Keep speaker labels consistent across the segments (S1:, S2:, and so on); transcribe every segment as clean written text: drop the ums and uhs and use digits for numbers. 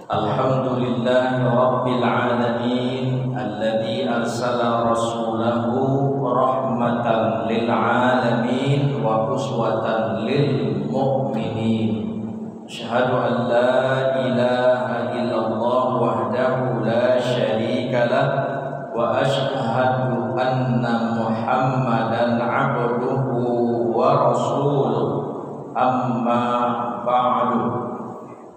S1: Alhamdulillahi Rabbil Alamin Alladhi arsala rasulahu rahmatan lil alamin wa uswatan lil mu'minin. Asyhadu an la ilaha illallah wahdahu la syarika lah wa asyhadu anna Muhammadan abduhu wa rasuluh. Amma ba'du.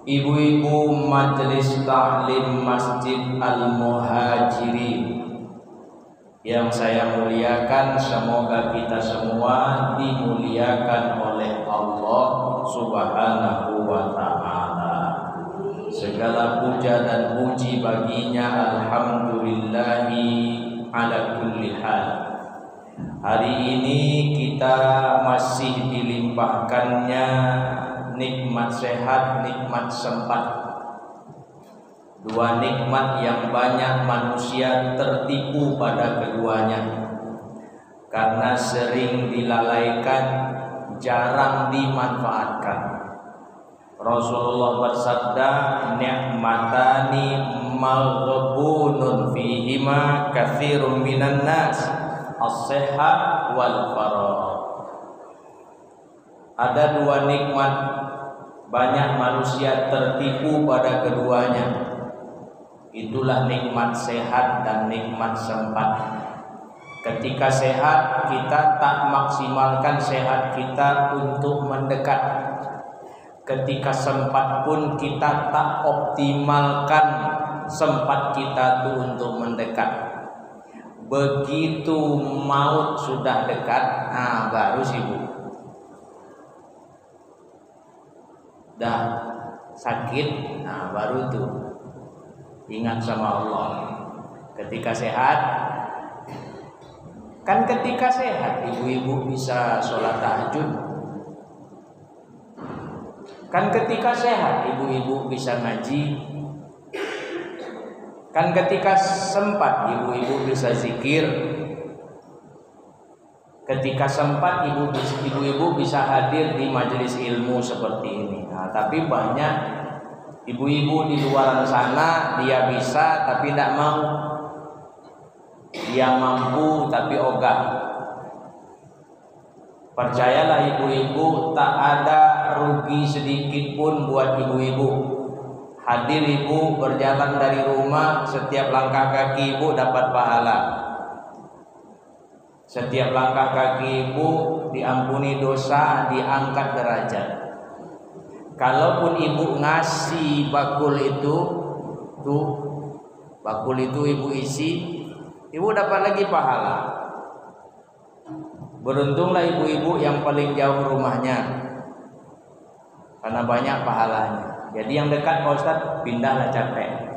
S1: Ibu-ibu Majelis Taklim Masjid Al-Muhajirin yang saya muliakan, semoga kita semua dimuliakan oleh Allah Subhanahu wa ta'ala. Segala puja dan puji baginya, alhamdulillahi ala kulli hal. Hari ini kita masih dilimpahkannya nikmat sehat, nikmat sempat. Dua nikmat yang banyak manusia tertipu pada keduanya, karena sering dilalaikan, jarang dimanfaatkan. Rasulullah bersabda, ni'matani maghbunun fihima katsirun minan nas, as-sihhat wal faragh. Ada dua nikmat banyak manusia tertipu pada keduanya. Itulah nikmat sehat dan nikmat sempat. Ketika sehat, kita tak maksimalkan sehat kita untuk mendekat. Ketika sempat pun kita tak optimalkan sempat kita itu untuk mendekat. Begitu maut sudah dekat, baru sibuk. Dah sakit, baru tuh ingat sama Allah. Ketika sehat, kan ketika sehat ibu-ibu bisa sholat tahajud. Kan ketika sehat ibu-ibu bisa ngaji. Kan ketika sempat ibu-ibu bisa zikir. Ketika sempat ibu-ibu bisa hadir di majelis ilmu seperti ini. Tapi banyak ibu-ibu di luar sana, dia bisa tapi tidak mau. Dia mampu tapi ogah. Percayalah ibu-ibu, tak ada rugi sedikit pun buat ibu-ibu. Hadir ibu berjalan dari rumah, setiap langkah kaki ibu dapat pahala. Setiap langkah kaki ibu diampuni dosa, diangkat derajat. Kalaupun ibu ngasih bakul itu, bakul itu ibu isi, ibu dapat lagi pahala. Beruntunglah ibu-ibu yang paling jauh rumahnya, karena banyak pahalanya. Jadi yang dekat Pak Ustadz, pindahlah capek.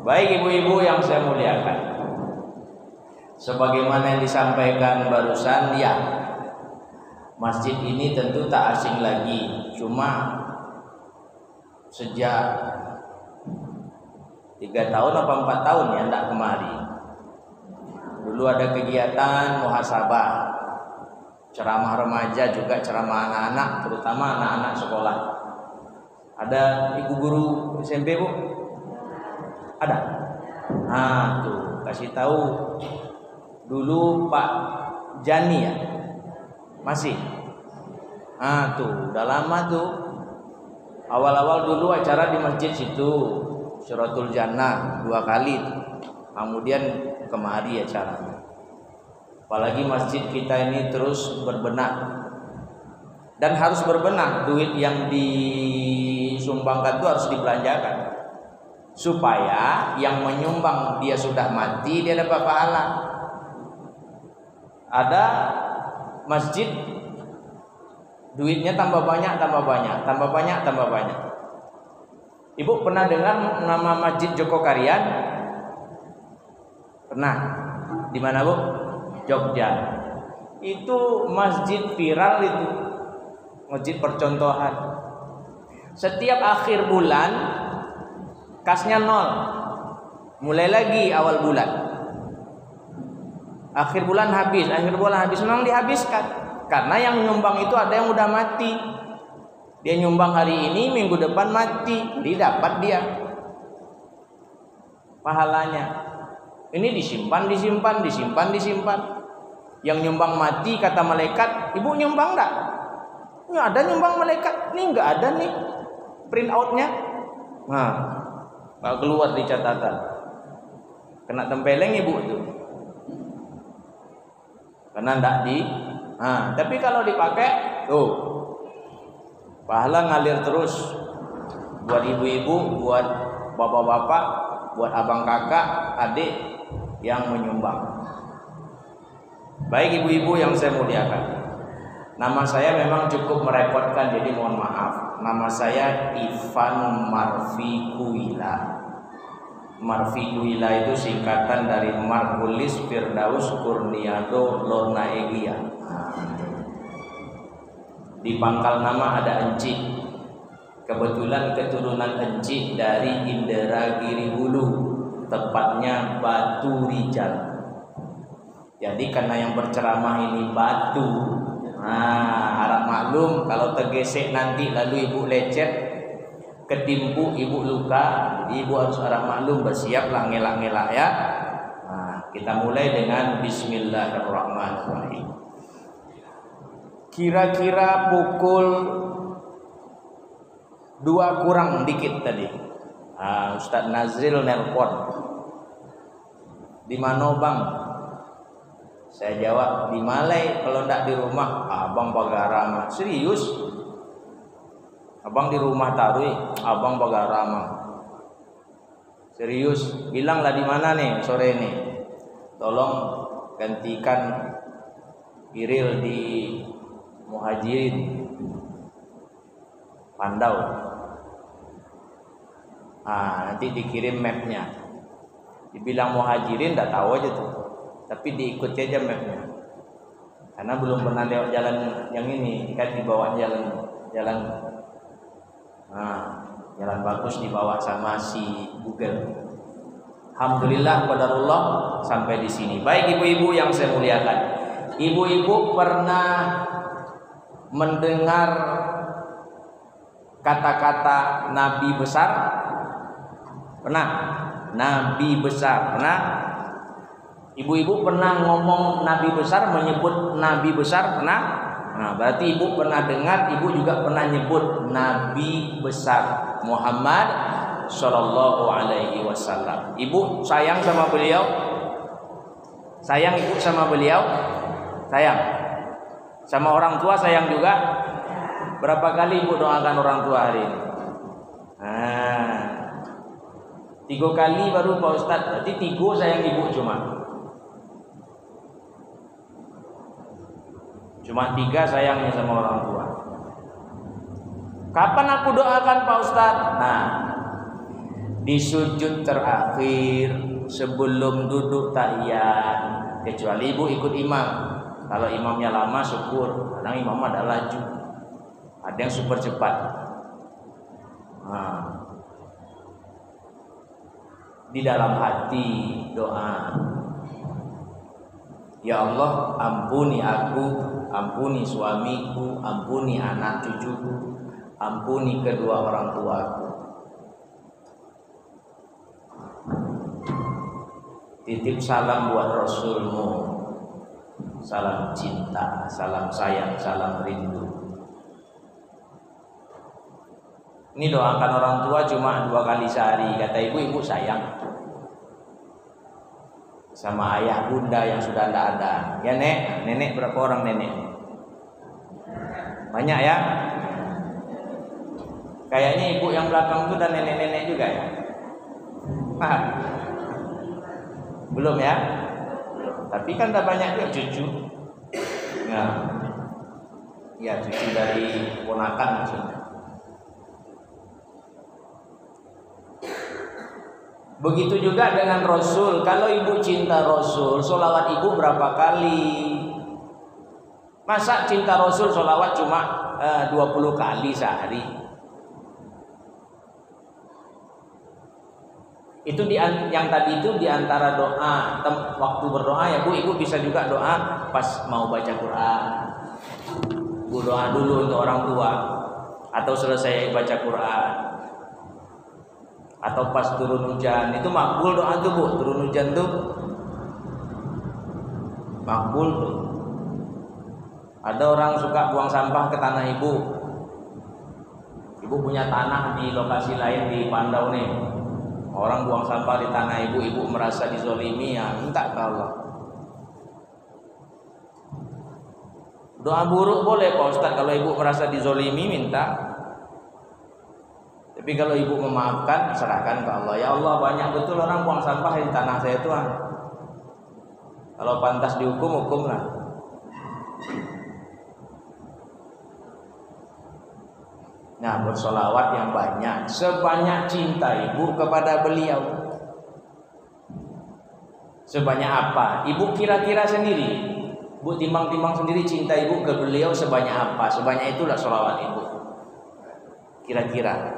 S1: Baik ibu-ibu yang saya muliakan, sebagaimana yang disampaikan barusan, ya, masjid ini tentu tak asing lagi. Cuma sejak 3 tahun atau 4 tahun ya tidak kemari. Dulu ada kegiatan muhasabah, ceramah remaja, juga ceramah anak-anak, terutama anak-anak sekolah. Ada ibu guru SMP, Bu? Ada? Tuh kasih tahu. Dulu Pak Jani ya? Masih? Tuh udah lama tuh. Awal-awal dulu acara di masjid situ, Syaratul Jannah 2 kali tuh. Kemudian kemari acaranya. Apalagi masjid kita ini terus berbenah. Dan harus berbenah, duit yang disumbangkan itu harus dibelanjakan, supaya yang menyumbang dia sudah mati, dia dapat pahala. Ada masjid duitnya tambah banyak. Ibu pernah dengar nama Masjid Joko Karian? Pernah? Di mana, Bu? Jogja. Itu masjid viral itu. Masjid percontohan. Setiap akhir bulan kasnya 0. Mulai lagi awal bulan. Akhir bulan habis, memang dihabiskan. Karena yang nyumbang itu ada yang udah mati. Dia nyumbang hari ini, minggu depan mati, didapat dia pahalanya. Ini disimpan. Yang nyumbang mati, kata malaikat, ibu nyumbang enggak? Ini ada nyumbang malaikat, ini enggak ada nih print outnya. Nah, enggak keluar di catatan, kena tempeleng ibu itu, karena enggak di. Nah, tapi kalau dipakai, tuh pahala ngalir terus buat ibu-ibu, buat bapak-bapak, buat abang kakak, adik yang menyumbang. Baik ibu-ibu yang saya muliakan, nama saya memang cukup merepotkan, jadi mohon maaf. Nama saya Ivan Marvikuila. Marvikuila itu singkatan dari Margulis Firdaus Kurniado Lornaegia. Di pangkal nama ada Encik. Kebetulan keturunan Encik dari Indragiri Hulu, tepatnya Batu Rijal. Jadi karena yang berceramah ini batu, harap maklum kalau tergesek nanti lalu ibu lecet, ketimpu ibu luka, ibu harus harap maklum, bersiaplah ngelak-ngelak ya. Kita mulai dengan Bismillahirrahmanirrahim. Kira-kira pukul 2 kurang dikit tadi, Ustadz Nazril nelpon. Di mana bang? Saya jawab di Malai, kalau ndak di rumah. Abang Bagarama. Serius? Abang di rumah Tarui, abang Bagarama. Serius? Bilanglah di mana nih sore ini. Tolong gantikan Iril di Muhajirin Pandau. Nanti dikirim mapnya. Dibilang Muhajirin ndak tahu aja tuh, tapi diikuti aja mapnya, karena belum pernah lewat jalan yang ini, kan dibawa jalan bagus dibawa sama si Google. Alhamdulillah qadarullah sampai di sini. Baik ibu-ibu yang saya muliakan, ibu-ibu pernah mendengar kata-kata nabi besar? Pernah? Nabi besar pernah? Ibu-ibu pernah ngomong nabi besar, menyebut nabi besar pernah? Berarti ibu pernah dengar, ibu juga pernah nyebut nabi besar Muhammad Sallallahu Alaihi Wasallam. Ibu sayang sama beliau? Sayang ibu sama beliau? Sayang. Sama orang tua sayang juga? Berapa kali ibu doakan orang tua hari ini? 3 kali baru Pak Ustadz. Berarti 3 sayang ibu Cuma 3 sayangnya sama orang tua. Kapan aku doakan Pak Ustadz? Di sujud terakhir sebelum duduk tahiyat, kecuali ibu ikut imam. Kalau imamnya lama syukur, kadang imam ada laju, ada yang super cepat. Di dalam hati doa, ya Allah ampuni aku, ampuni suamiku, ampuni anak cucuku, ampuni kedua orang tuaku. Titip salam buat Rasulmu, salam cinta, salam sayang, salam rindu. Ini doakan orang tua cuma 2 kali sehari. Kata ibu sayang sama ayah bunda yang sudah tidak ada. Ya nek, nenek berapa orang nenek? Banyak ya? Kayaknya ibu yang belakang itu dan nenek-nenek juga ya? Belum ya? Tapi kan udah banyak juga cucu. Ya cucu dari ponakan maksudnya. Begitu juga dengan Rasul. Kalau ibu cinta Rasul, sholawat ibu berapa kali? Masa cinta Rasul sholawat cuma 20 kali sehari? Itu yang tadi itu diantara doa waktu berdoa ya bu. Ibu bisa juga doa pas mau baca Quran. Bu doa dulu untuk orang tua. atau selesai baca Quran, atau pas turun hujan. Itu makbul doa tuh Bu, turun hujan tuh makbul tuh. Ada orang suka buang sampah ke tanah ibu. Ibu punya tanah di lokasi lain di Pandau nih. Orang buang sampah di tanah ibu, ibu merasa dizolimi, ya minta ke Allah. Doa buruk boleh Pak Ustaz, kalau ibu merasa dizolimi minta. Tapi kalau ibu memaafkan, serahkan ke Allah. Ya Allah, banyak betul orang buang sampah di tanah saya Tuhan. Kalau pantas dihukum, hukumlah. Nah, bersolawat yang banyak, sebanyak cinta ibu kepada beliau. Sebanyak apa? Ibu kira-kira sendiri. Bu timbang-timbang sendiri cinta ibu ke beliau sebanyak apa? Sebanyak itulah solawat ibu. Kira-kira.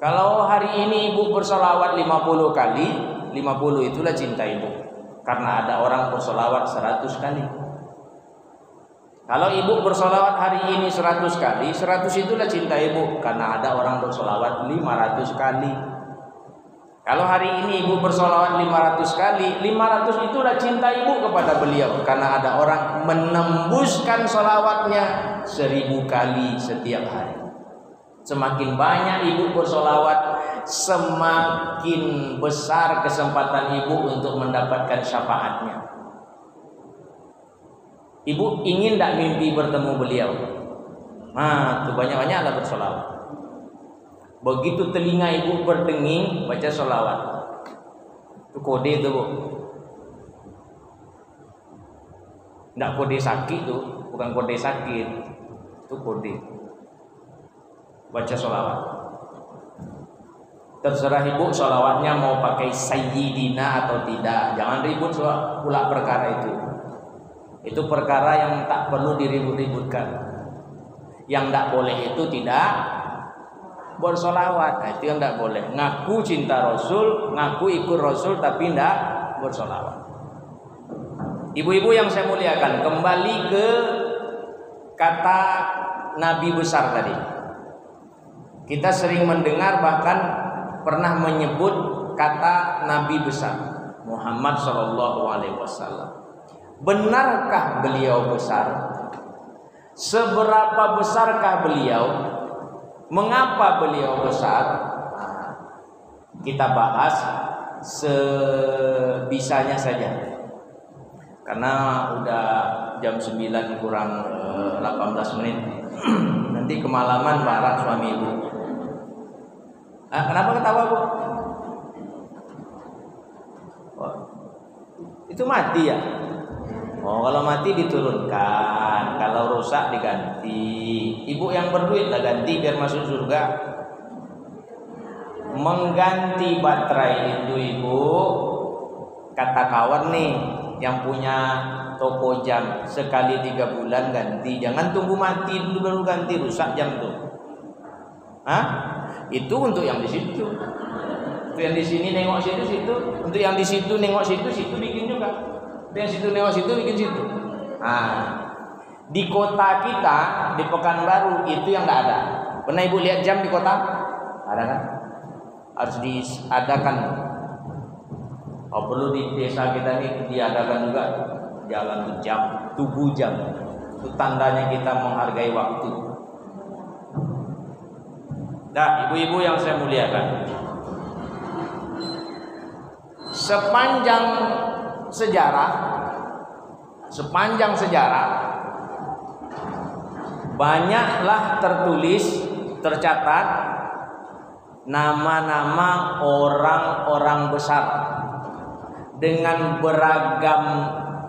S1: Kalau hari ini ibu bersolawat 50 kali, 50 itulah cinta ibu. Karena ada orang bersolawat 100 kali. Kalau ibu bersolawat hari ini 100 kali, 100 itulah cinta ibu. Karena ada orang bersolawat 500 kali. Kalau hari ini ibu bersolawat 500 kali, 500 itulah cinta ibu kepada beliau. Karena ada orang menembuskan solawatnya 1000 kali setiap hari. Semakin banyak ibu bersolawat, semakin besar kesempatan ibu untuk mendapatkan syafaatnya. Ibu ingin tak mimpi bertemu beliau? Nah, itu banyak-banyaklah bersolawat. Begitu telinga ibu berdenging, baca solawat. Itu kode itu Bu. Tidak kode sakit tuh, bukan kode sakit. Itu kode. Baca solawat. Terserah ibu solawatnya mau pakai sayyidina atau tidak. Jangan ribut pula perkara itu. Itu perkara yang tak perlu diribut-ributkan. Yang tidak boleh itu tidak bersolawat. Nah, itu yang tidak boleh. Ngaku cinta Rasul, ngaku ikut Rasul, tapi tidak bersolawat. Ibu-ibu yang saya muliakan, kembali ke kata Nabi besar tadi. Kita sering mendengar, bahkan pernah menyebut kata Nabi besar Muhammad SAW. Benarkah beliau besar? Seberapa besarkah beliau? Mengapa beliau besar? Kita bahas sebisanya saja. Karena udah jam 9 kurang 18 menit. Nanti kemalaman marah suami ibu. Kenapa ketawa Bu? Oh, itu mati ya? Oh, kalau mati diturunkan, kalau rusak diganti. Ibu yang berduit lah ganti biar masuk surga. Mengganti baterai itu ibu, kata kawan nih yang punya toko jam, sekali 3 bulan ganti. Jangan tunggu mati dulu baru ganti, rusak jam tuh. Itu untuk yang di situ. Untuk yang di sini nengok situ. Untuk yang di situ nengok situ bikin juga. Yang situ nengok situ bikin situ. Di kota kita di Pekanbaru itu yang nggak ada. Pernah ibu lihat jam di kota? Ada kan? Harus diadakan. Oh, perlu di desa kita nih diadakan juga jalan jam, tubuh jam. Itu tandanya kita menghargai waktu. Nah, ibu-ibu yang saya muliakan, sepanjang sejarah banyaklah tercatat nama-nama orang-orang besar dengan beragam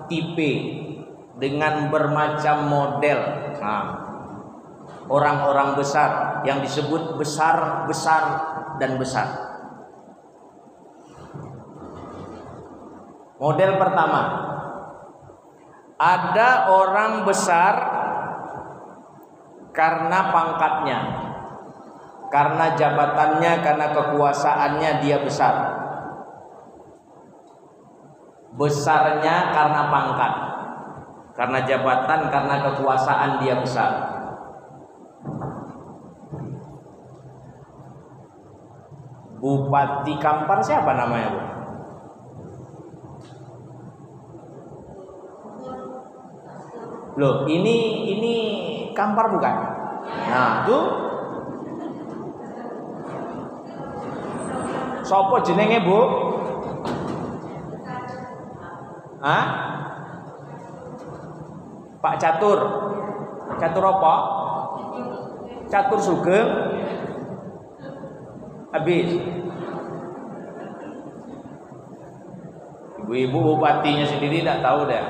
S1: tipe, dengan bermacam model. Orang-orang besar yang disebut besar dan besar. Model pertama, ada orang besar karena pangkatnya, karena jabatannya, karena kekuasaannya dia besar. Besarnya karena pangkat, karena jabatan, karena kekuasaan dia besar. Bupati Kampar siapa namanya, Bu? Loh, ini Kampar bukan? Nah, tuh sopo jenenge, Bu? Hah? Pak Catur. Catur apa? Catur Sugeng. Habis. Ibu-ibu bupatinya sendiri tidak tahu deh.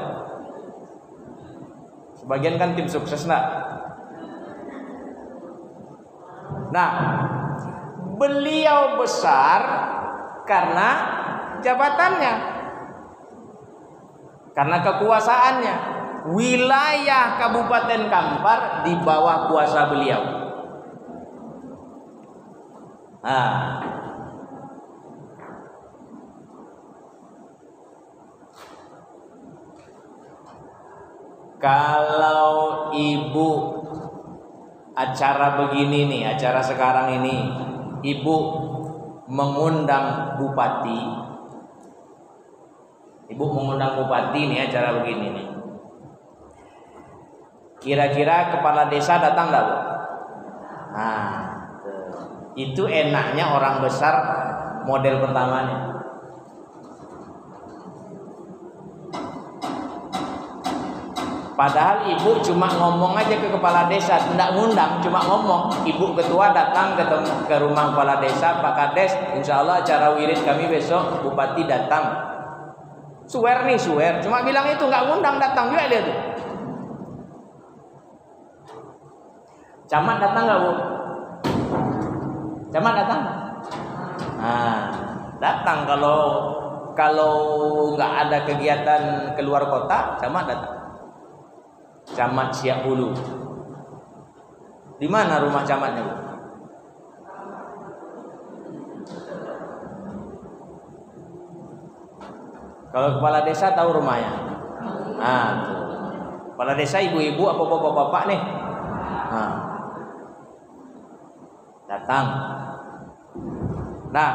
S1: Sebagian kan tim sukses nak. Nah, beliau besar karena jabatannya, karena kekuasaannya. Wilayah Kabupaten Kampar di bawah kuasa beliau. Nah, kalau ibu acara begini nih, acara sekarang ini, ibu mengundang bupati, nih acara begini nih. Kira-kira kepala desa datang nggak, Bu? Nah, itu enaknya orang besar model pertamanya. Padahal ibu cuma ngomong aja ke kepala desa, tidak ngundang, cuma ngomong. Ibu ketua datang ke rumah kepala desa, Pak Kades, insya Allah acara wirid kami besok, bupati datang. Swear nih, swear. Cuma bilang itu, nggak ngundang, datang juga dia tuh. Camat datang nggak, Bu? Camat datang? Nah, datang kalau nggak ada kegiatan keluar kota, camat datang. Camat Siak Hulu. Di mana rumah camatnya, Bu? Kalau kepala desa tahu rumahnya. Nah, tuh. Kepala desa ibu-ibu apa bapak-bapak nih? Nah, datang. Nah,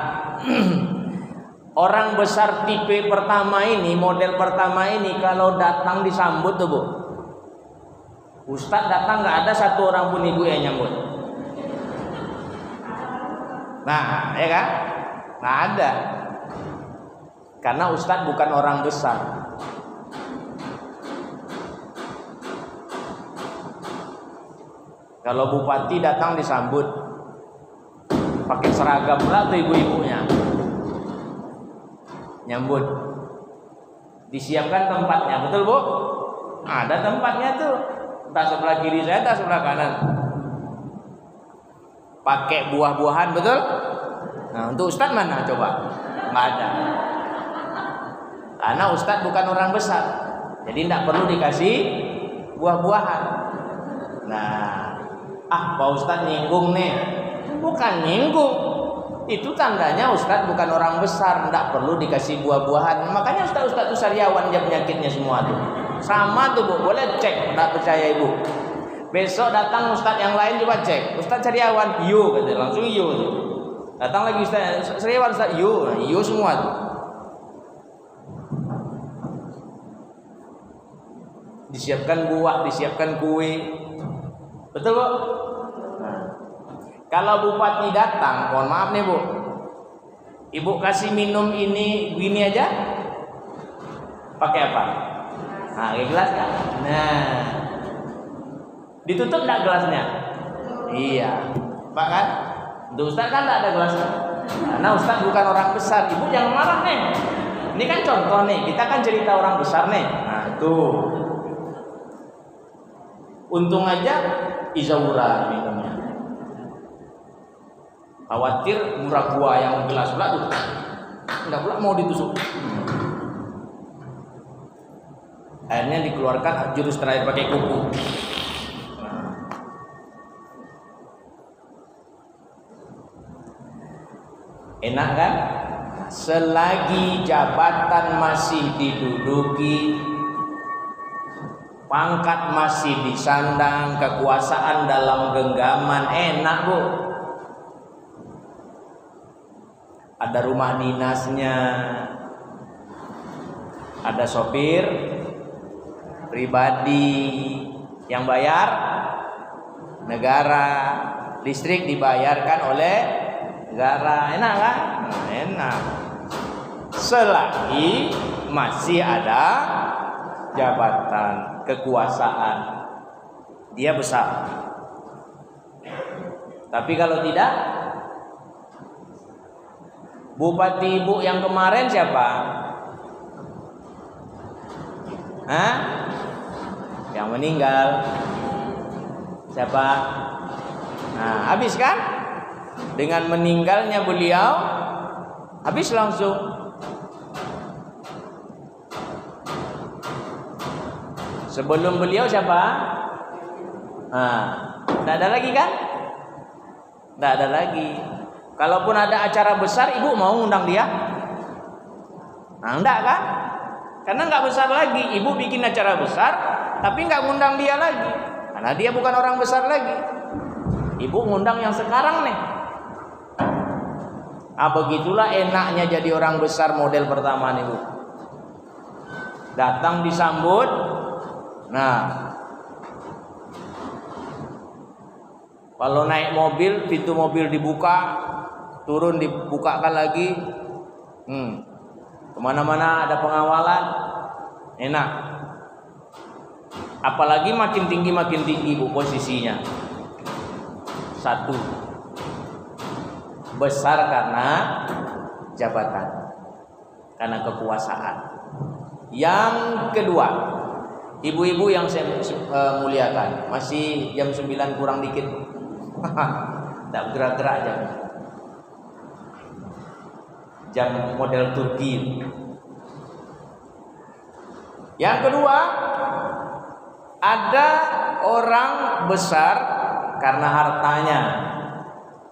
S1: orang besar tipe pertama ini, model pertama ini, kalau datang disambut tuh, Bu. Ustadz datang nggak ada satu orang pun ibu yang nyambut. Nah, ya kan? Nggak ada. Karena Ustadz bukan orang besar. Kalau bupati datang disambut, pakai seragam pula tuh ibu-ibunya, nyambut. Disiapkan tempatnya, betul, Bu? Ada tempatnya tuh. Entah sebelah kiri saya, entah sebelah kanan. Pakai buah-buahan, betul? Nah, untuk Ustadz mana coba? Nggak ada. Karena Ustadz bukan orang besar, jadi tidak perlu dikasih buah-buahan. Nah, Pak Ustadz nyinggung nih. Bukan nyinggung, itu tandanya Ustadz bukan orang besar, tidak perlu dikasih buah-buahan. Makanya Ustadz itu sariawan aja penyakitnya semua tuh. Sama tuh, Bu, boleh cek, tidak percaya ibu. Besok datang Ustadz yang lain coba cek. Ustadz sariawan, yo, katanya langsung yo. Datang lagi Ustadz sariawan, Ustadz yo, yo semua tuh. Disiapkan buah, disiapkan kue, betul, Bu? Nah, kalau bupati datang, mohon maaf nih, Bu, ibu kasih minum ini aja, pakai apa? Nah, gelas kan? Nah, ditutup nggak gelasnya? Iya, Pak kan? Untuk Ustadz kan nggak ada gelasnya, karena Ustadz bukan orang besar. Ibu jangan marah nih. Ini kan contoh nih, kita kan cerita orang besar nih. Nah, tuh. Untung aja Izaura minumnya. Khawatir murah gua yang gelas pula tuh. Enggak pula mau ditusuk. Akhirnya dikeluarkan jurus terakhir pakai kuku. Enak kan? Selagi jabatan masih diduduki, pangkat masih disandang, kekuasaan dalam genggaman, enak, Bu. ada rumah dinasnya, ada sopir pribadi yang bayar negara, listrik dibayarkan oleh negara. Enak kan? Nah, enak. Selagi masih ada jabatan, kekuasaan, dia besar. Tapi kalau tidak, bupati ibu yang kemarin siapa? Hah? Yang meninggal siapa? Nah, habis kan? Dengan meninggalnya beliau, habis langsung. Sebelum beliau siapa? Nah, tidak ada lagi kan? Tidak ada lagi. Kalaupun ada acara besar, ibu mau ngundang dia? Nah, enggak kan? Karena enggak besar lagi. Ibu bikin acara besar, tapi enggak ngundang dia lagi. Karena dia bukan orang besar lagi. Ibu ngundang yang sekarang nih. Begitulah enaknya jadi orang besar model pertama nih, Bu. Datang disambut. Nah, kalau naik mobil, pintu mobil dibuka, turun dibukakan lagi. Kemana-mana ada pengawalan, enak. Apalagi makin tinggi Bu posisinya. Satu, besar karena jabatan, karena kekuasaan. Yang kedua, ibu-ibu yang saya muliakan, masih jam 9 kurang dikit. Tak gerak-gerak jam model Turki. Yang kedua, ada orang besar karena hartanya,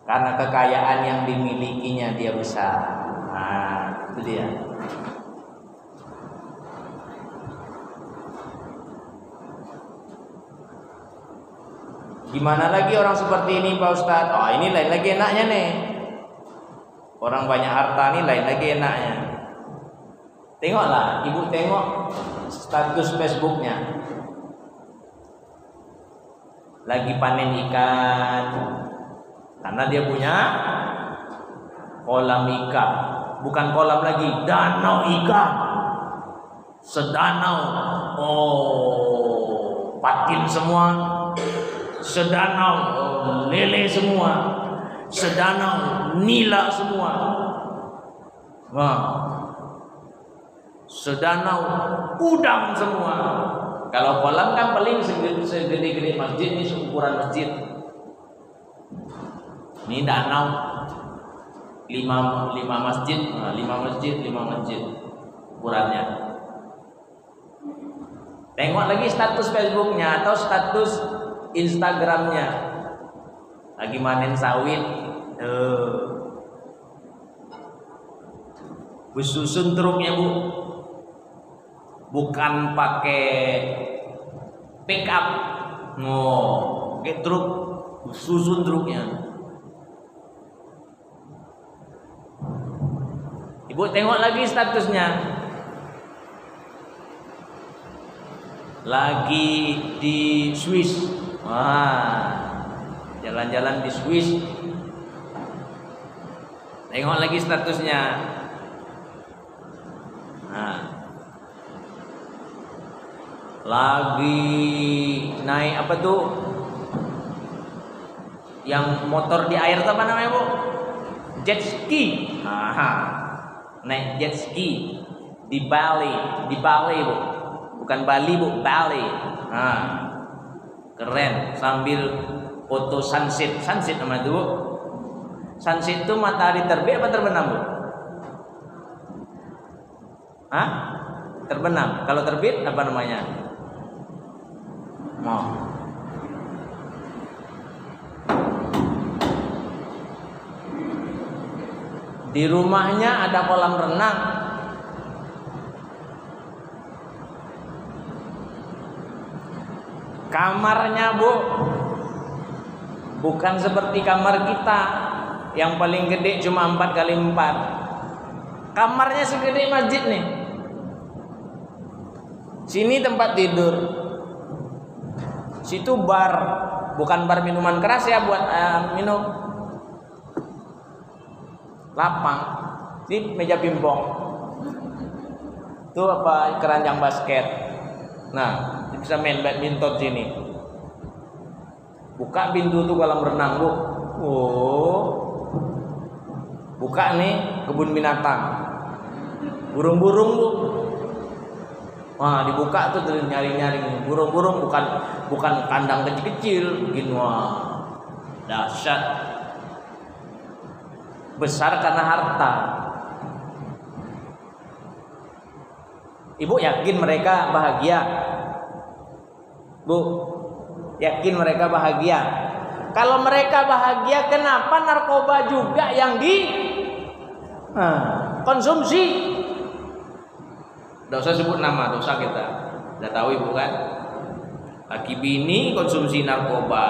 S1: karena kekayaan yang dimilikinya dia besar. Nah, itu dia. Gimana lagi orang seperti ini Pak Ustadz? Oh, ini lain lagi enaknya nih. Orang banyak harta nih lain lagi enaknya. Tengoklah, ibu tengok status Facebooknya. Lagi panen ikan, karena dia punya kolam ikan. Bukan kolam lagi, danau ikan. Sedanau. Oh, patin semua. Sedanau lele semua, sedanau nila semua, sedanau udang semua. Kalau kolam kan paling segede-gede masjid, ini seukuran masjid. Ini danau 5 masjid, 5 masjid ukurannya. Tengok lagi status Facebooknya atau status Instagramnya, lagi manen sawit, bersusun truknya Bu, bukan pakai pick up, pakai truk, susun truknya. Ibu tengok lagi statusnya, lagi di Swiss. Jalan-jalan di Swiss. Tengok lagi statusnya. Lagi naik apa tuh? Yang motor di air itu apa namanya Bu? Jet ski. Naik jet ski di Bali Bu. Bukan Bali Bu, Bali. Keren, sambil foto sunset namanya itu. Sunset itu matahari terbit apa terbenam Bu? Terbenam. Kalau terbit apa namanya? Di rumahnya ada kolam renang. Kamarnya Bu, bukan seperti kamar kita yang paling gede cuma 4x4. Kamarnya segede masjid nih. Sini tempat tidur. Situ bar, bukan bar minuman keras ya, buat minum. Lapang. Di meja pingpong. Itu apa, keranjang basket. Nah, bisa main badminton sini. Buka pintu tuh kolam renang, Bu. Oh. Buka nih kebun binatang. Burung-burung, Bu. Wah, dibuka tuh nyari-nyari burung-burung, bukan kandang kecil-kecil, begini. Wah. Dahsyat. Besar karena harta. Ibu yakin mereka bahagia? Bu, yakin mereka bahagia? Kalau mereka bahagia, kenapa narkoba juga yang konsumsi? Tidak usah sebut nama, dosa kita. Sudah tahu ibu kan? Laki bini konsumsi narkoba.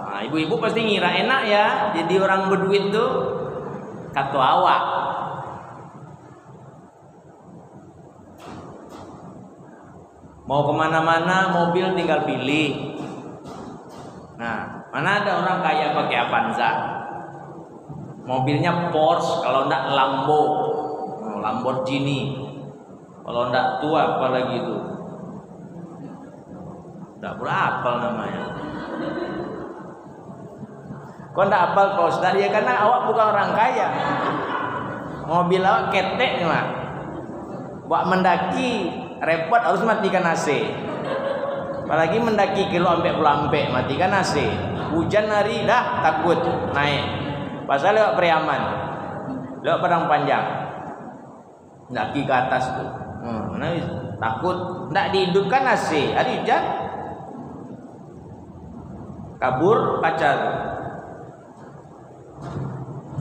S1: Nah, ibu-ibu pasti ngira enak ya, jadi orang berduit tuh kata awak. Mau kemana-mana mobil tinggal pilih. Nah, mana ada orang kaya pakai Avanza? Mobilnya Porsche, kalau enggak Lamborghini. Kalau enggak tua apalagi itu. Enggak berapa namanya. Kok enggak hafal Pak Ustaz? Ya karena awak bukan orang kaya. Mobil awak ketek mah. Buat mendaki repot, harus matikan AC. Apalagi mendaki kilo ampek matikan AC. Hujan hari dah takut naik. Pasal lewat Priaman, lewat Padang Panjang, mendaki ke atas tuh. Takut ndak dihidupkan AC. Hari hujan kabur kaca tuh.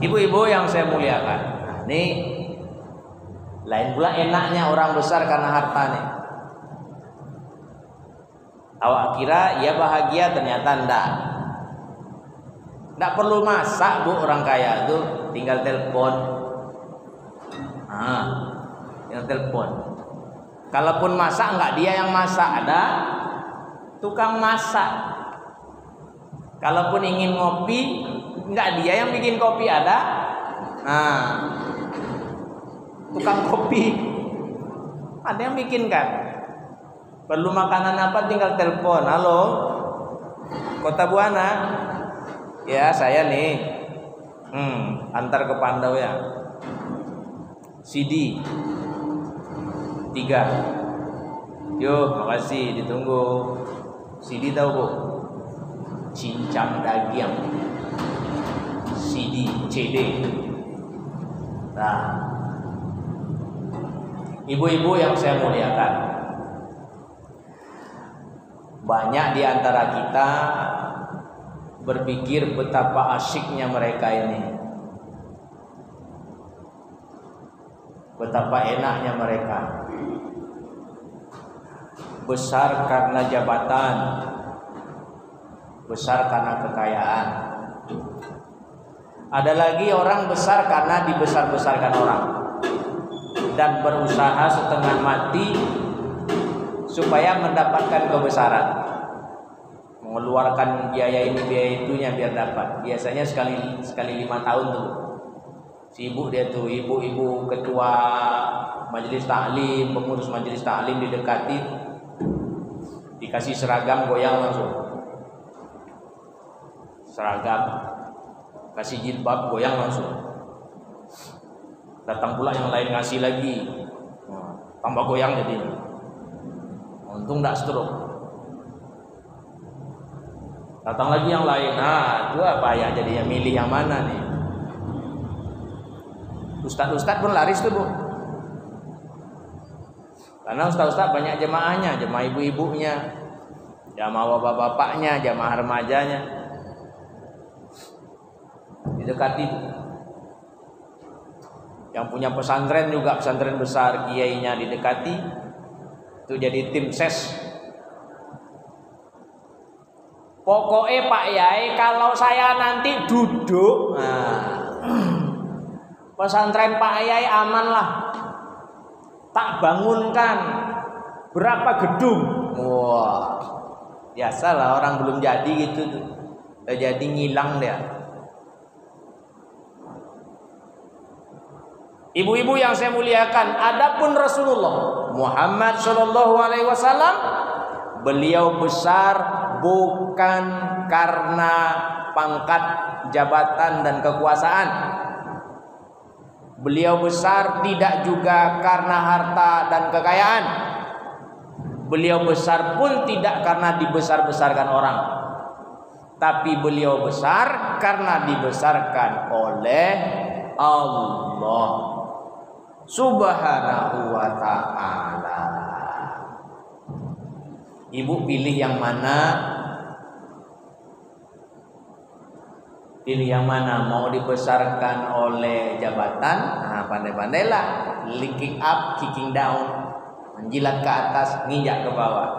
S1: Ibu-ibu yang saya muliakan, nih lain pula enaknya orang besar karena harta nih. Awak kira ia bahagia, ternyata enggak. Enggak perlu masak, Bu, orang kaya tuh tinggal telepon. Tinggal telepon. Kalaupun masak enggak dia yang masak, ada tukang masak. Kalaupun ingin ngopi, enggak dia yang bikin kopi, ada tukang kopi, ada yang bikin kan. Perlu makanan apa tinggal telepon. Halo, Kota Buana, ya saya nih, antar ke Pandau ya. CD 3. Yuk, makasih, ditunggu. CD tahu Bu? Cincang daging. CD. Nah, ibu-ibu yang saya muliakan, banyak di antara kita berpikir betapa asyiknya mereka ini, betapa enaknya mereka, besar karena jabatan, besar karena kekayaan. Ada lagi orang besar karena dibesar-besarkan orang dan berusaha setengah mati supaya mendapatkan kebesaran, mengeluarkan biaya ini biaya itunya biar dapat. Biasanya sekali 5 tahun tuh si ibu dia tuh, ibu-ibu ketua majelis taklim, pengurus majelis taklim didekati, dikasih seragam, goyang langsung. Seragam, kasih jilbab, goyang langsung. Datang pula yang lain ngasih lagi, tambah goyang jadinya. Untung enggak stroke. Datang lagi yang lain, itu apa ya jadinya, milih yang mana nih. Ustadz pun laris tuh Bu, karena ustadz banyak jemaahnya, jemaah ibu-ibunya, jamaah bapak-bapaknya, jamaah remajanya didekati. Yang punya pesantren juga, pesantren besar, kiainya didekati, itu jadi tim ses. Pokoknya Pak Yai, kalau saya nanti duduk, Pesantren Pak Ayai aman lah. Tak bangunkan berapa gedung. Wah, biasalah orang belum jadi gitu tuh. Udah jadi ngilang dia. Ibu-ibu yang saya muliakan, adapun Rasulullah Muhammad Shallallahu Alaihi Wasallam, beliau besar bukan karena pangkat, jabatan dan kekuasaan. Beliau besar tidak juga karena harta dan kekayaan. Beliau besar pun tidak karena dibesar-besarkan orang. Tapi beliau besar karena dibesarkan oleh Allah Subhanahu wa ta'ala. Ibu pilih yang mana? Pilih yang mana? Mau dibesarkan oleh jabatan? Nah, pandai-pandailah kicking up, kicking down, menjilat ke atas, nginjak ke bawah.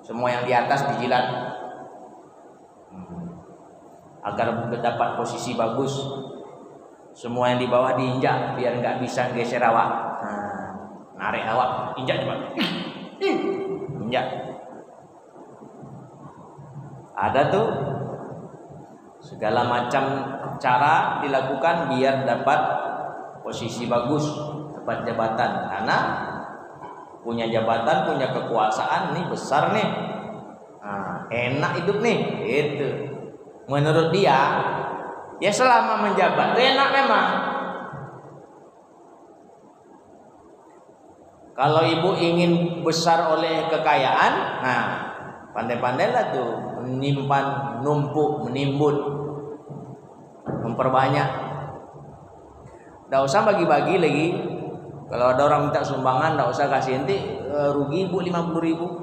S1: Semua yang di atas dijilat agar dapat posisi bagus. Semua yang di bawah diinjak biar nggak bisa geser awak. Nah, narik awak, injak coba. Injak. Ada tuh segala macam cara dilakukan biar dapat posisi bagus, dapat jabatan. Karena punya jabatan, punya kekuasaan nih besar nih. Nah, enak hidup nih, itu. Menurut dia, ya selama menjabat enak memang. Kalau ibu ingin besar oleh kekayaan, nah pandai-pandailah tuh menyimpan, numpuk, menimbun, memperbanyak. Nggak usah bagi-bagi lagi. Kalau ada orang minta sumbangan, nggak usah kasih nanti rugi ibu 50.000.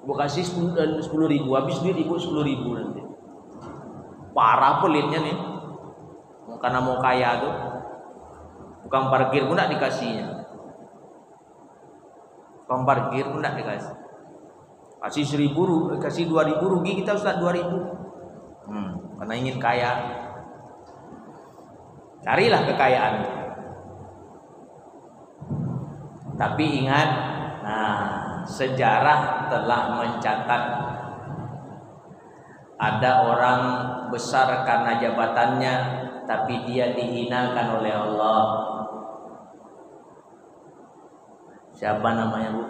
S1: Ibu kasih 10.000, habis duit ibu 10.000 nanti. Parah pelitnya nih, karena mau kaya tuh, bukan parkir pun nggak dikasihnya. Bukan parkir pun nggak dikasih. Kasih 1.000, kasih 2.000 rugi kita Ustaz 2.000. Karena ingin kaya. Carilah kekayaan. Tapi ingat, nah sejarah telah mencatat ada orang besar karena jabatannya, tapi dia dihinakan oleh Allah. Siapa namanya Bu?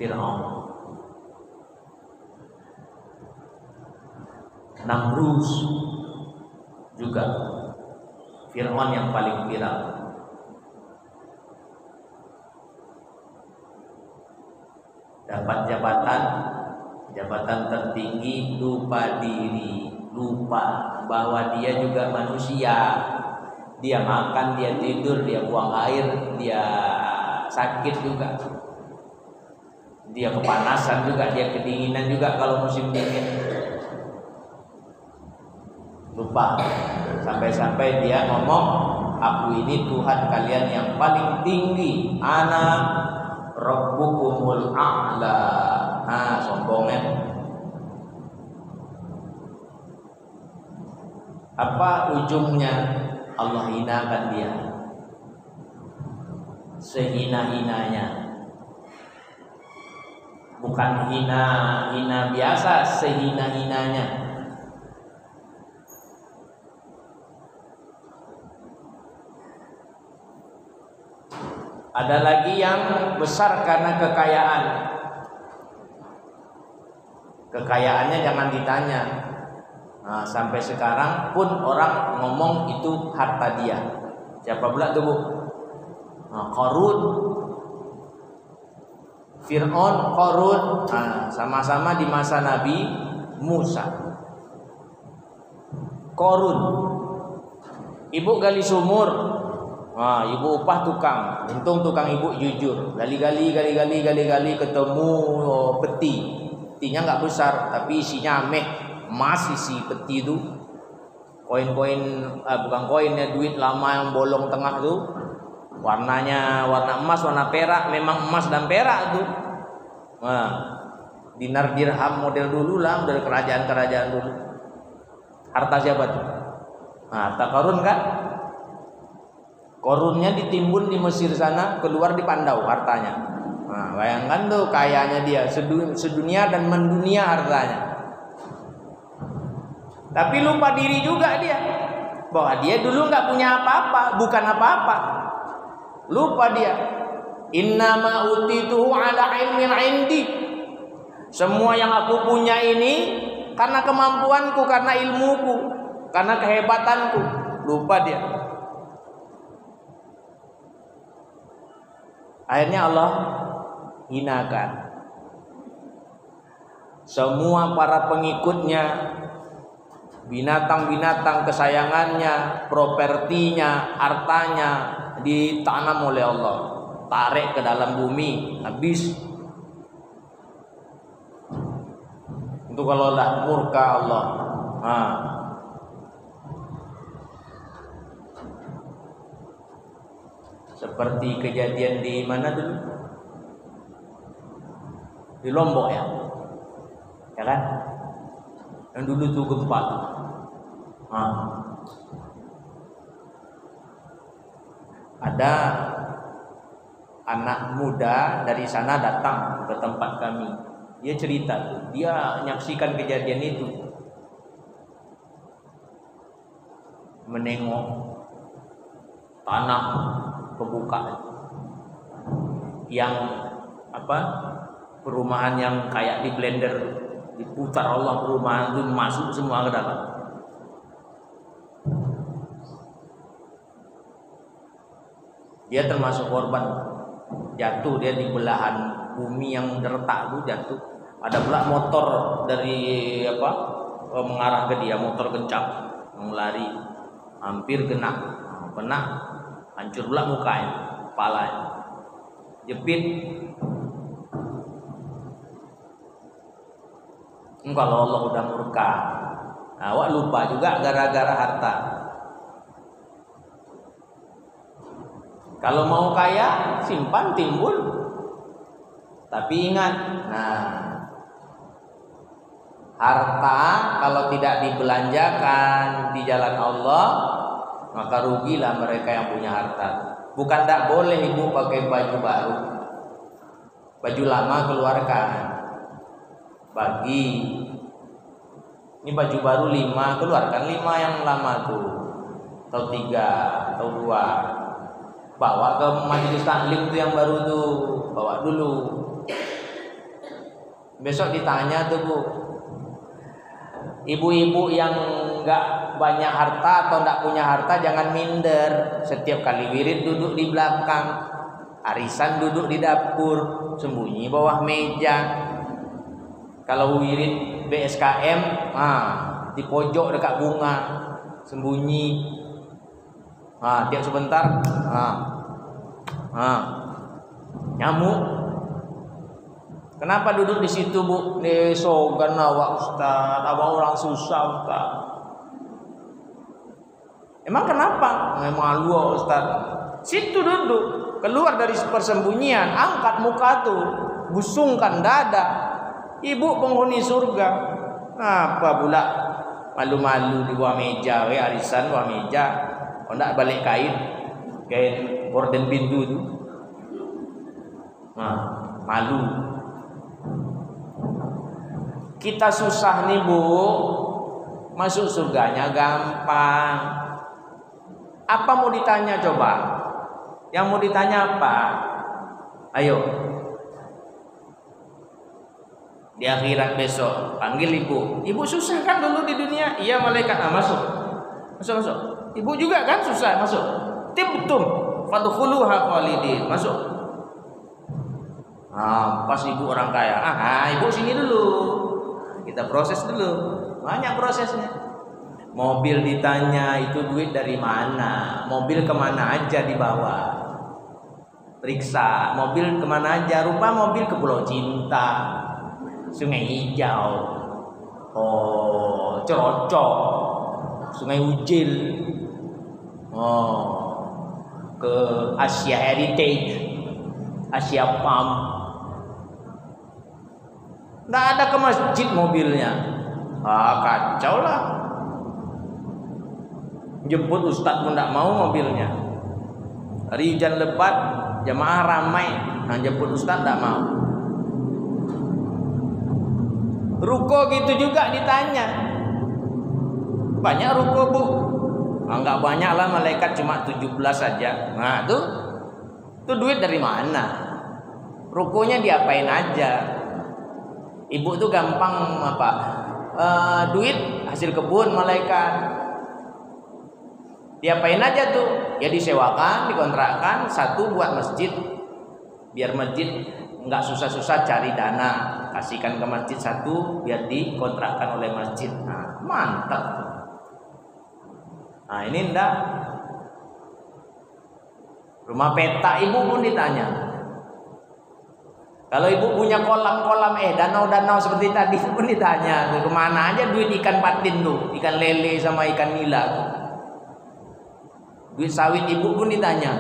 S1: Fir'aun. Namrus juga. Fir'aun yang paling viral. Dapat jabatan tertinggi, lupa diri, lupa bahwa dia juga manusia. Dia makan, dia tidur, dia buang air, dia sakit juga, dia kepanasan juga, dia kedinginan juga kalau musim dingin. Lupa, sampai-sampai dia ngomong, aku ini Tuhan kalian yang paling tinggi, ana Rabbukumul a'la. Nah, sombongnya. Apa ujungnya? Allah hinakan dia sehina-hinanya. Bukan hina biasa, sehina-hinanya. Ada lagi yang besar karena kekayaan. Kekayaannya jangan ditanya. Nah, sampai sekarang pun orang ngomong itu harta dia. Siapa pula tuh Bu? Nah, Qarun, Fir'aun, Qarun, nah, sama-sama di masa Nabi Musa. Qarun, ibu gali sumur, nah, ibu upah tukang. Untung tukang ibu jujur, gali-gali ketemu peti. Petinya nggak besar, tapi isinya emas isi peti itu. Koin-koin, bukan koin ya, duit lama yang bolong tengah tuh. Warnanya warna emas, warna perak, memang emas dan perak tuh. Nah, dinar dirham model dulu lah, dari kerajaan-kerajaan dulu. Harta siapa tuh? Nah, harta Qarun kan? Korunnya ditimbun di Mesir sana, keluar di Pandau hartanya. Nah, bayangkan tuh kayanya dia, sedunia dan mendunia hartanya. Tapi lupa diri juga dia, bahwa dia dulu nggak punya apa-apa, bukan apa-apa. Lupa dia. Innama utituhu ala ilmin indi. Semua yang aku punya ini karena kemampuanku, karena ilmuku, karena kehebatanku. Lupa dia. Akhirnya Allah hinakan semua para pengikutnya, binatang-binatang kesayangannya, propertinya, hartanya ditanam oleh Allah, tarik ke dalam bumi, habis. Itu kalau lah murka Allah. Seperti kejadian di mana dulu? Di Lombok ya kan? Yang dulu tuh gempa. Ada anak muda dari sana datang ke tempat kami. Dia cerita, dia menyaksikan kejadian itu, menengok tanah kebuka yang perumahan yang kayak di blender, diputar Allah, perumahan itu masuk semua ke dalam. Dia termasuk korban, jatuh dia di belahan bumi yang retak itu, jatuh. Ada pula motor dari mengarah ke dia, motor kencang yang lari, hampir kena, hancur pula mukanya, kepalanya, jepit. Kalau Allah udah murka, awak lupa juga gara-gara harta. Kalau mau kaya, simpan, timbul. Tapi ingat, harta kalau tidak dibelanjakan di jalan Allah, maka rugilah mereka yang punya harta. Bukan tak boleh ibu pakai baju baru, baju lama keluarkan, bagi. Ini baju baru 5, keluarkan 5 yang lama tuh, atau 3 atau 2, bawa ke majelis taklim tuh yang baru tuh, bawa dulu. Besok ditanya tuh Bu, ibu-ibu yang nggak banyak harta atau nggak punya harta jangan minder. Setiap kali wirid duduk di belakang, arisan duduk di dapur, sembunyi bawah meja. Kalau wirid BSKM, di pojok dekat bunga, sembunyi. Tiap sebentar, nyamuk. Kenapa duduk di situ Bu? Sogan awak Ustaz, awak orang susah Ustaz. Emang kenapa? Malu Ustaz. Situ duduk, keluar dari persembunyian, angkat muka tuh, busungkan dada. Ibu penghuni surga. Apa pula malu-malu di bawah meja, arisan bawah meja. Oh enggak balik kain gorden bindu itu. Malu. Kita susah nih Bu, masuk surganya gampang. Apa mau ditanya coba? Yang mau ditanya apa? Ayo. Di akhirat besok panggil ibu. Ibu susah kan dulu di dunia? Iya malaikat. Masuk. Ibu juga kan susah, masuk. Tibtum fadkhuluha khalidin. Masuk. Pas ibu orang kaya. Ibu sini dulu. Kita proses dulu. Banyak prosesnya. Mobil ditanya itu duit dari mana? Mobil kemana aja dibawa? Periksa mobil kemana aja. Rupa mobil ke Pulau Cinta, Sungai Hijau, Cerocok, Sungai Ujil, ke Asia Heritage, Asia Farm. Nggak ada ke masjid mobilnya. Kacau lah. Jemput ustadz pun tidak mau mobilnya. Hari hujan lebat, jamaah ramai, nah jemput ustadz tidak mau. Ruko gitu juga ditanya. Banyak ruko bu? Enggak banyak lah, malaikat cuma 17 saja. Nah tuh duit dari mana? Rukonya diapain aja? Ibu tuh gampang apa? Duit hasil kebun malaikat. Diapain aja tuh? Ya disewakan, dikontrakkan. Satu buat masjid, biar masjid nggak susah-susah cari dana. Kasihkan ke masjid satu, biar dikontrakkan oleh masjid. Nah, mantap. Nah ini enggak. Rumah peta ibu pun ditanya. Kalau ibu punya kolam-kolam danau-danau seperti tadi pun ditanya, kemana aja duit ikan patin tuh, ikan lele sama ikan nila tuh. Duit sawit ibu pun ditanya,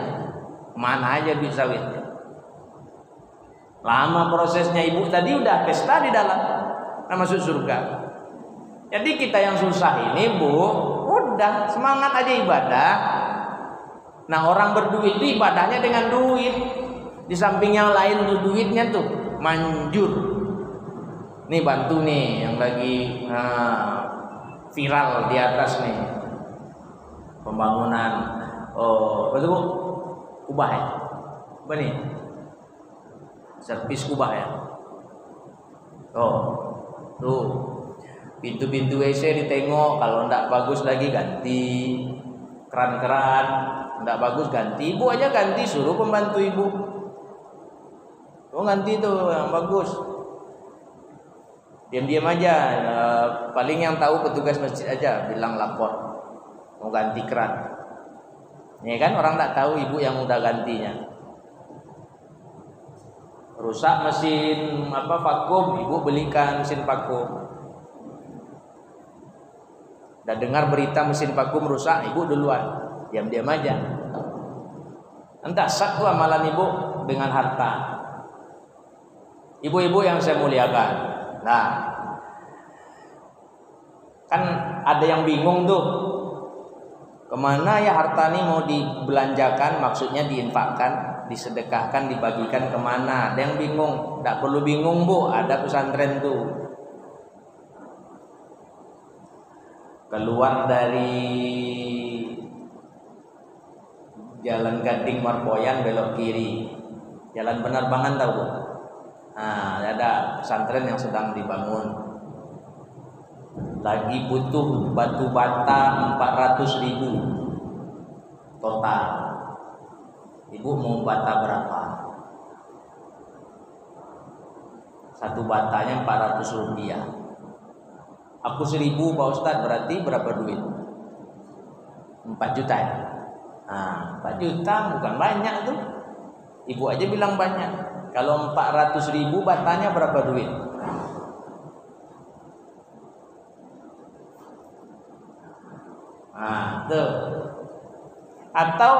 S1: kemana aja duit sawit. Lama prosesnya ibu tadi udah pesta di dalam, masuk surga. Jadi kita yang susah ini bu, udah semangat aja ibadah. Nah orang berduit itu ibadahnya dengan duit. Di samping yang lain tuh duitnya tuh manjur. Nih bantu nih yang lagi viral di atas nih, pembangunan betul bu? Kubah ya? Apa nih? Servis kubah ya? Tuh pintu-pintu WC ditengok, kalau ndak bagus lagi ganti. Keran-keran ndak bagus ganti. Ibu aja ganti, suruh pembantu ibu. Ganti tuh yang bagus. Diam-diam aja, paling yang tahu petugas masjid aja, bilang lapor mau ganti keran. Ya kan orang tak tahu ibu yang udah gantinya. Rusak mesin vakum, ibu belikan mesin vakum. Udah dengar berita mesin vakum rusak, ibu duluan. Diam-diam aja. Entah satu amalan ibu dengan harta. Ibu-ibu yang saya muliakan. Nah, kan ada yang bingung tuh, kemana ya harta ini mau dibelanjakan, maksudnya diinfakkan, disedekahkan, dibagikan kemana? Ada yang bingung. Tidak perlu bingung bu, ada pesantren tuh. Keluar dari Jalan Gading Marboyan belok kiri, Jalan Penerbangan tahu bu? Nah, ada pesantren yang sedang dibangun. Lagi butuh batu bata 400.000 total. Ibu mau bata berapa? Satu batanya 400 rupiah. Aku 1.000 Pak Ustadz, berarti berapa duit? 4 juta ya? Nah, 4 juta bukan banyak tuh. Ibu aja bilang banyak. Kalau 400.000 batanya berapa duit? Nah, tuh. Atau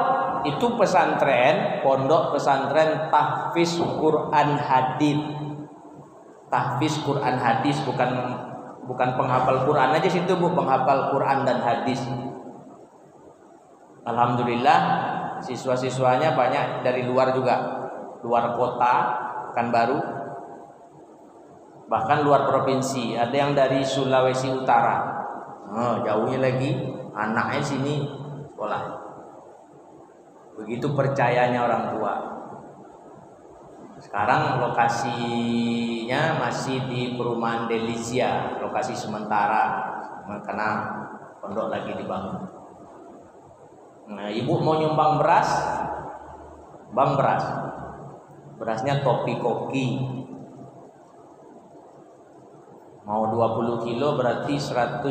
S1: itu pesantren, pondok pesantren tahfiz Quran hadis. Tahfiz Quran hadis, bukan penghafal Quran aja situ bu, penghafal Quran dan hadis. Alhamdulillah siswa-siswanya banyak dari luar juga. Luar kota, Pekanbaru, bahkan luar provinsi. Ada yang dari Sulawesi Utara. Jauhnya lagi, anaknya sini sekolah. Begitu percayanya orang tua. Sekarang lokasinya masih di perumahan Delizia, lokasi sementara karena pondok lagi dibangun. Nah, ibu mau nyumbang beras, bang beras. Berasnya topi koki. Mau 20 kilo berarti 196.000,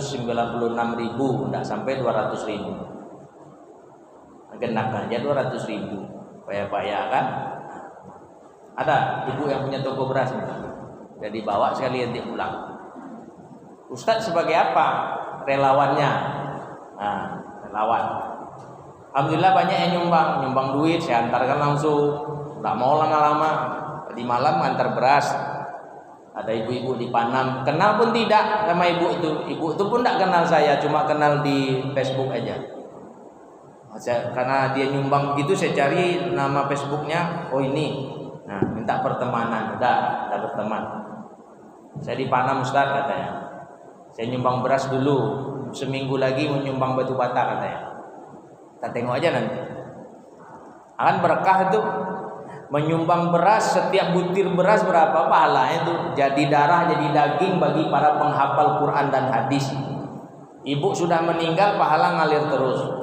S1: enggak sampai 200.000. Genap aja 200.000. Payah-payah kan? Ada ibu yang punya toko beras nih. Jadi bawa sekalian dia pulang. Ustadz sebagai apa? Relawannya. Nah, relawan. Alhamdulillah banyak yang nyumbang duit, saya antarkan langsung. Nggak mau lama-lama. Tadi malam antar beras. Ada ibu-ibu di Panam, kenal pun tidak sama ibu itu. Ibu itu pun tidak kenal saya, cuma kenal di Facebook aja. Karena dia nyumbang gitu, saya cari nama Facebooknya, oh ini, nah minta pertemanan, udah berteman. Saya di Panam Ustaz katanya, saya nyumbang beras dulu, seminggu lagi mau nyumbang batu bata katanya. Kita tengok aja nanti. Akan berkah itu, menyumbang beras, setiap butir beras berapa pahalanya itu, jadi darah, jadi daging bagi para penghafal Quran dan hadis. Ibu sudah meninggal, pahala ngalir terus.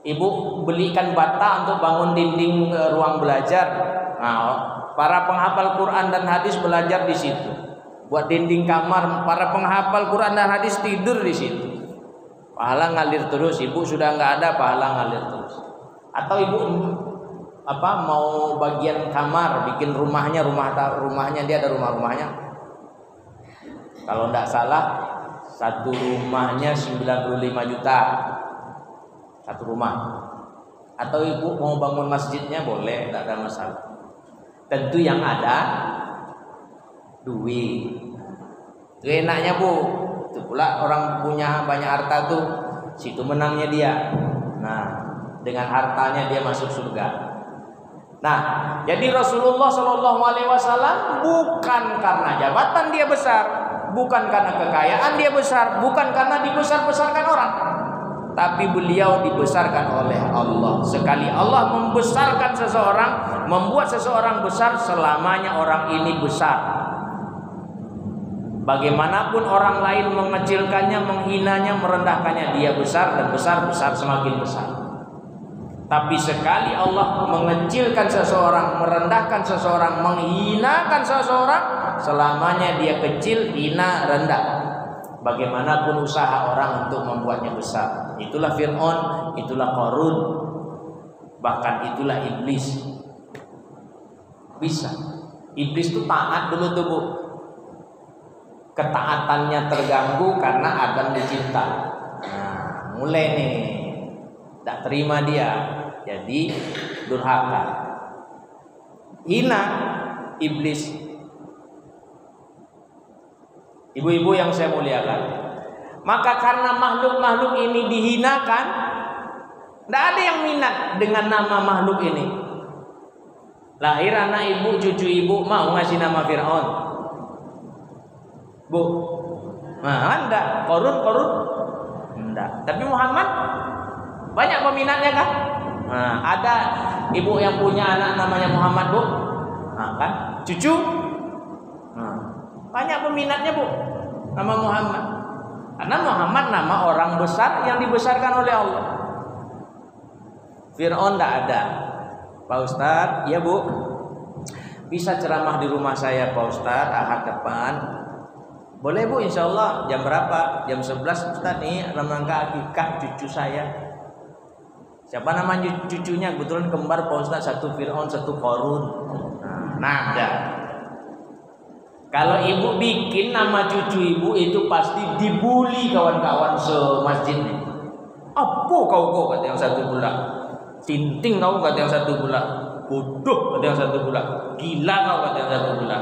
S1: Ibu belikan bata untuk bangun dinding ruang belajar. Nah, para penghafal Quran dan hadis belajar di situ. Buat dinding kamar, para penghafal Quran dan hadis tidur di situ. Pahala ngalir terus. Ibu sudah nggak ada, pahala ngalir terus. Atau ibu mau bagian kamar, bikin rumahnya dia ada rumahnya. Kalau nggak salah, satu rumahnya 95 juta. Satu rumah. Atau ibu mau bangun masjidnya boleh, tidak ada masalah. Tentu yang ada duit. Itu enaknya Bu. Itu pula orang punya banyak harta tuh, situ menangnya dia. Nah, dengan hartanya dia masuk surga. Nah, jadi Rasulullah SAW bukan karena jabatan dia besar, bukan karena kekayaan dia besar, bukan karena dibesar-besarkan orang, tapi beliau dibesarkan oleh Allah. Sekali Allah membesarkan seseorang, membuat seseorang besar, selamanya orang ini besar. Bagaimanapun orang lain mengecilkannya, menghinanya, merendahkannya, dia besar dan besar semakin besar. Tapi sekali Allah mengecilkan seseorang, merendahkan seseorang, menghinakan seseorang, selamanya dia kecil, hina, rendah. Bagaimanapun usaha orang untuk membuatnya besar. Itulah Fir'aun, itulah Qarun, bahkan itulah iblis. Bisa. Iblis itu taat dulu tuh Bu. Ketaatannya terganggu karena Adam dicipta. Nah, mulai nih, tidak terima dia, jadi durhaka, hina iblis. Ibu-ibu yang saya muliakan, maka karena makhluk-makhluk ini dihinakan, tidak ada yang minat dengan nama makhluk ini. Lahir anak ibu, cucu ibu, mau ngasih nama Fir'aun? Bu, nah enggak. Qarun enggak. Tapi Muhammad banyak peminatnya kan? Nah, ada ibu yang punya anak namanya Muhammad Bu, nah, kan? Cucu, nah, banyak peminatnya Bu, nama Muhammad. Karena Muhammad nama orang besar yang dibesarkan oleh Allah. Fir'aun enggak ada. Pak Ustadz, ya Bu, bisa ceramah di rumah saya Pak Ustadz Ahad depan? Boleh Bu, insya Allah. Jam berapa? Jam 11 Ustaz nih, dalam rangka akikah cucu saya. Siapa nama cucunya? Kebetulan kembar Pak Ustaz, satu Fir'aun, satu Qarun. Nah, ada. Kalau ibu bikin nama cucu ibu itu pasti dibully kawan-kawan semasjid nih. Apa kau kata yang satu pula? Tinting kau kata yang satu pula. Bodoh kata yang satu pula. Gila kau kata yang satu pula.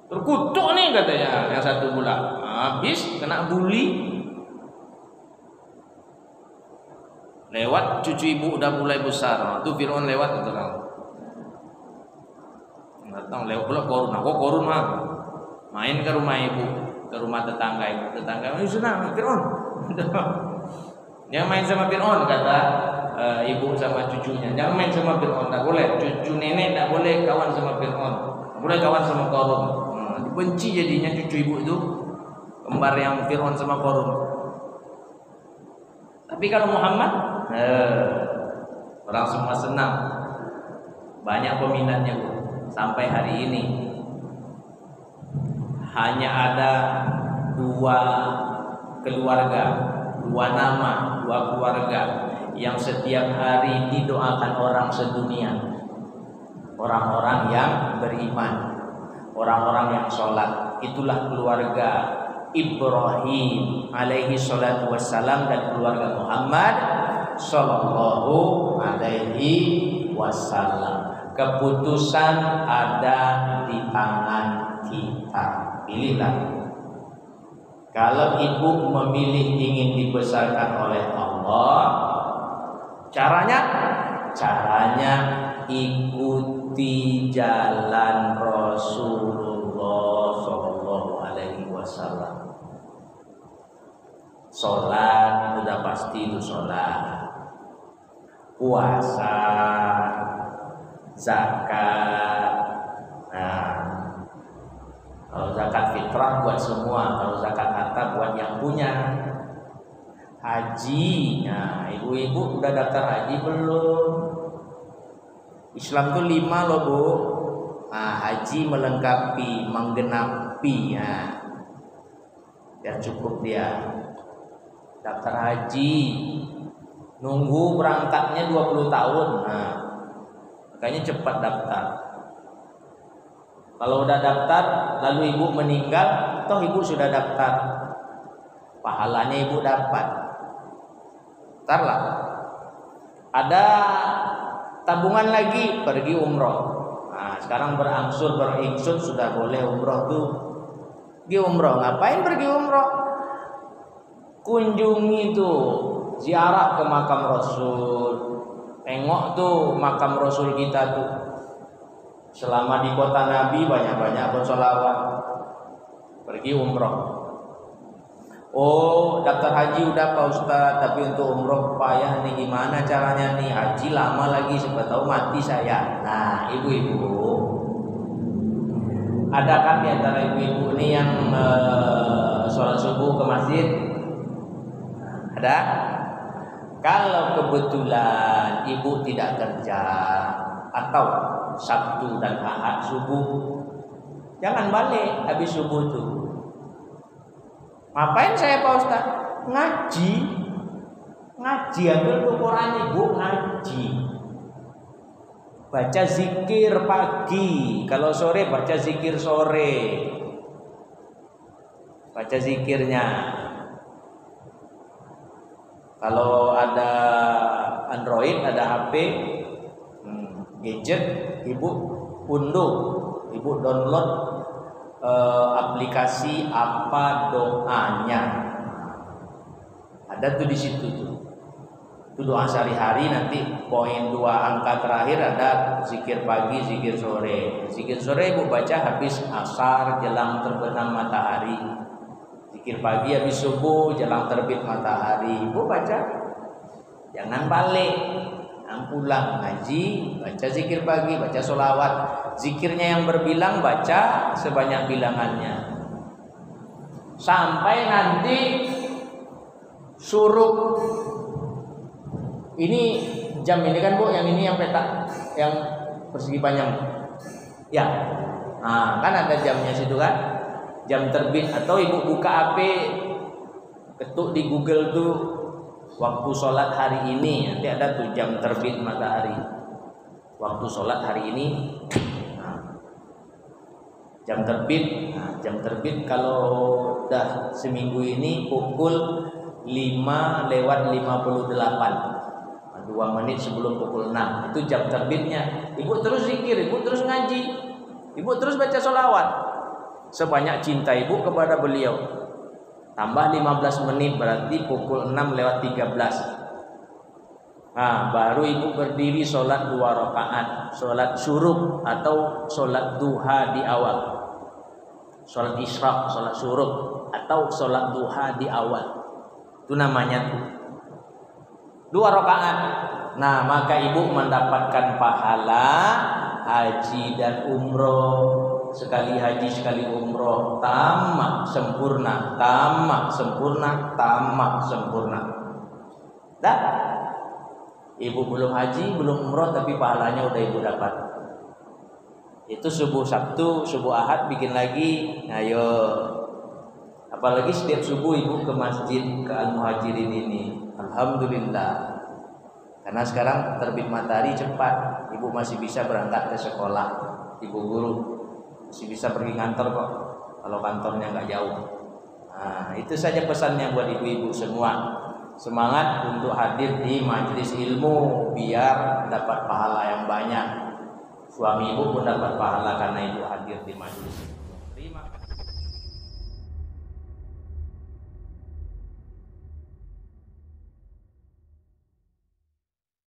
S1: Terkutuk nih katanya yang satu pula. Habis kena bully. Lewat cucu ibu udah mulai besar. Itu Fir'aun lewat itu kan. Datang lewat pula Qarun. Aku Qarun mah main ke rumah ibu, ke rumah tetangga ibu. Tetangga, "Ini sudah Fir'aun." Jangan main sama Fir'aun kata ibu sama cucunya. Jangan main sama Fir'aun, tak boleh. Cucu nenek tak boleh kawan sama Fir'aun. Boleh kawan sama Qarun. Benci jadinya cucu ibu itu, kembar yang Fir'aun sama Qarun. Tapi kalau Muhammad, orang semua senang, banyak peminatnya Bu. Sampai hari ini hanya ada dua keluarga, dua nama, dua keluarga yang setiap hari didoakan orang sedunia. Orang-orang yang beriman, orang-orang yang sholat. Itulah keluarga Ibrahim alaihi salatu wassalam dan keluarga Muhammad sallallahu alaihi wasallam. Keputusan ada di tangan kita. Pilihlah. Kalau ibu memilih ingin dibesarkan oleh Allah, Caranya ikuti jalan Rasulullah Shallallahu Alaihi Wasallam. Sholat udah pasti itu sholat, puasa, zakat. Nah, kalau zakat fitrah buat semua, kalau zakat harta buat yang punya. Haji, nah ibu-ibu udah daftar haji belum? Islam tuh 5 loh bu. Nah, haji melengkapi, menggenapi, ya, biar cukup dia. Daftar haji, nunggu berangkatnya 20 tahun. Nah, makanya cepat daftar. Kalau udah daftar, lalu ibu meninggal, toh ibu sudah daftar, pahalanya ibu dapat. Ntarlah ada tabungan lagi pergi umroh. Nah, sekarang berangsur sudah boleh umroh tuh. Pergi umroh, ngapain pergi umroh? Kunjungi tuh, ziarah ke makam Rasul. Tengok tuh makam Rasul kita tuh. Selama di kota Nabi banyak-banyak bersolawat. Pergi umroh. Oh, daftar haji udah Pak Ustadz, tapi untuk umroh payah nih, gimana caranya nih? Haji lama lagi, siapa tahu mati saya. Nah, ibu-ibu, ada kan di antara ibu-ibu nih yang sholat subuh ke masjid? Ada? Kalau kebetulan ibu tidak kerja atau Sabtu dan Ahad subuh, jangan balik habis subuh tuh. Ngapain saya Pak Ustadz? Ngaji, ambil tuh Quran ibu, ngaji. Baca zikir pagi, kalau sore baca zikir sore. Baca zikirnya. Kalau ada Android, ada HP, gadget, ibu unduh, ibu download aplikasi apa doanya. Ada tuh di situ tuh. Itu doa sehari-hari, nanti poin 2 angka terakhir ada zikir pagi, zikir sore. Zikir sore ibu baca habis asar jelang terbenam matahari. Zikir pagi habis subuh jelang terbit matahari. Ibu baca. Jangan balik. Pulang ngaji, baca zikir pagi, baca sholawat. Zikirnya yang berbilang baca sebanyak bilangannya. Sampai nanti suruh. Ini jam ini kan bu, yang ini yang petak, yang persegi panjang. Ya, nah kan ada jamnya situ kan, jam terbit. Atau ibu buka HP, ketuk di Google tuh waktu sholat hari ini, nanti ada tuh jam terbit matahari. Waktu sholat hari ini, jam terbit. Nah, jam terbit kalau udah seminggu ini pukul 5:58. 2 menit sebelum pukul 6. Itu jam terbitnya. Ibu terus zikir, ibu terus ngaji, ibu terus baca sholawat sebanyak cinta ibu kepada beliau. Tambah 15 menit berarti pukul 6:13. Nah, baru ibu berdiri sholat 2 rakaat, sholat syuruk atau sholat duha di awal, sholat isyraq, sholat syuruk atau sholat duha di awal. Itu namanya tuh 2 rakaat. Nah, maka ibu mendapatkan pahala haji dan umroh. Sekali haji sekali umroh, tamat sempurna, tamat sempurna, tamat sempurna. Dah, ibu belum haji, belum umroh, tapi pahalanya udah ibu dapat. Itu subuh Sabtu, subuh Ahad bikin lagi. Ayo, apalagi setiap subuh ibu ke masjid, ke Al-Muhajirin ini. Alhamdulillah. Karena sekarang terbit matahari cepat, ibu masih bisa berangkat ke sekolah, ibu guru masih bisa pergi kantor kok, kalau kantornya nggak jauh. Nah, itu saja pesannya buat ibu-ibu semua. Semangat untuk hadir di majelis ilmu biar dapat pahala yang banyak. Suami ibu pun dapat pahala karena ibu hadir di majelis. Terima kasih.